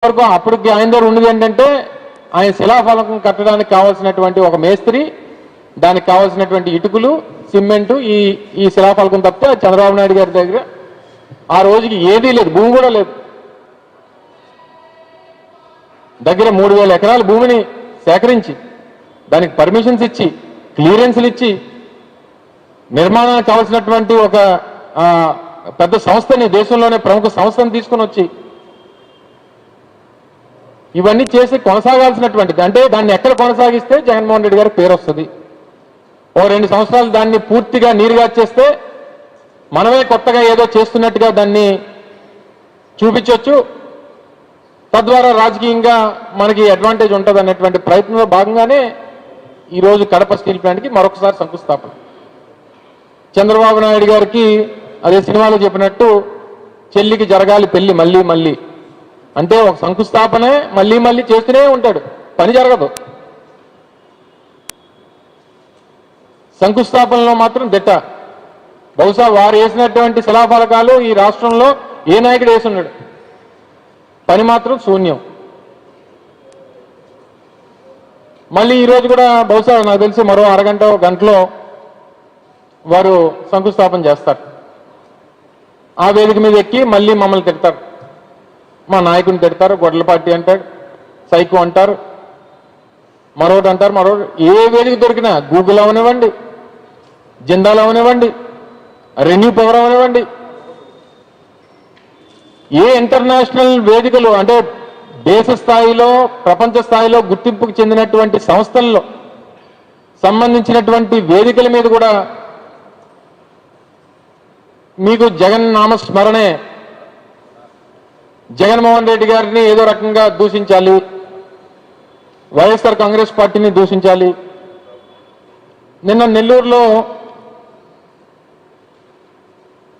వరకు అప్పటికి ఆయన దగ్గర ఉన్నది ఏంటంటే ఆయన శిలాఫలకం కట్టడానికి కావాల్సినటువంటి ఒక మేస్త్రి, దానికి కావాల్సినటువంటి ఇటుకలు, సిమెంటు, ఈ శిలాఫలకం తప్పితే చంద్రబాబు నాయుడు గారి దగ్గర ఆ రోజుకి ఏదీ లేదు, భూమి కూడా లేదు. దగ్గర 3000 ఎకరాల భూమిని సేకరించి దానికి పర్మిషన్స్ ఇచ్చి క్లియరెన్స్లు ఇచ్చి నిర్మాణానికి కావాల్సినటువంటి ఒక పెద్ద సంస్థని, దేశంలోనే ప్రముఖ సంస్థను తీసుకుని వచ్చి ఇవన్నీ చేసి కొనసాగాల్సినటువంటిది. అంటే దాన్ని ఎక్కడ కొనసాగిస్తే జగన్మోహన్ రెడ్డి గారికి పేరు వస్తుంది. ఓ 2 సంవత్సరాలు దాన్ని పూర్తిగా నీరుగార్చేస్తే మనమే కొత్తగా ఏదో చేస్తున్నట్టుగా దాన్ని చూపించవచ్చు. తద్వారా రాజకీయంగా మనకి అడ్వాంటేజ్ ఉంటుంది అనేటువంటి ప్రయత్నంలో భాగంగానే ఈరోజు కడప స్టీల్ ప్లాంట్కి మరొకసారి శంకుస్థాపన. చంద్రబాబు నాయుడు గారికి అదే సినిమాలో చెప్పినట్టు చెల్లికి జరగాలి పెళ్లి మళ్ళీ మళ్ళీ, అంటే ఒక శంకుస్థాపనే మళ్ళీ మళ్ళీ చేస్తూనే ఉంటాడు, పని జరగదు. శంకుస్థాపనలో మాత్రం దిట్ట. బహుశా వారు వేసినటువంటి శిలాఫలకాలు ఈ రాష్ట్రంలో ఏ నాయకుడు వేసున్నాడు, పని మాత్రం శూన్యం. మళ్ళీ ఈరోజు కూడా బహుశా నాకు తెలిసి మరో అరగంట గంటలో వారు శంకుస్థాపన చేస్తారు. ఆ వేదిక మీద ఎక్కి మళ్ళీ మమ్మల్ని తిడతారు, మా నాయకుని తిడతారు, గొడ్ల పార్టీ అంటారు, సైకో అంటారు, మరొకటి అంటారు, మరొకటి. ఏ వేదిక దొరికినా గూగుల్ అవనివ్వండి, జిందాల్ అవనివ్వండి, రెన్యూ పవర్ అవనివ్వండి, ఏ ఇంటర్నేషనల్ వేదికలు అంటే దేశ స్థాయిలో ప్రపంచ స్థాయిలో గుర్తింపుకు చెందినటువంటి సంస్థల్లో సంబంధించినటువంటి వేదికల మీద కూడా మీకు జగన్ నామస్మరణే, జగన్మోహన్ రెడ్డి గారిని ఏదో రకంగా దూషించాలి, వైఎస్ఆర్ కాంగ్రెస్ పార్టీని దూషించాలి. నిన్న నెల్లూరులో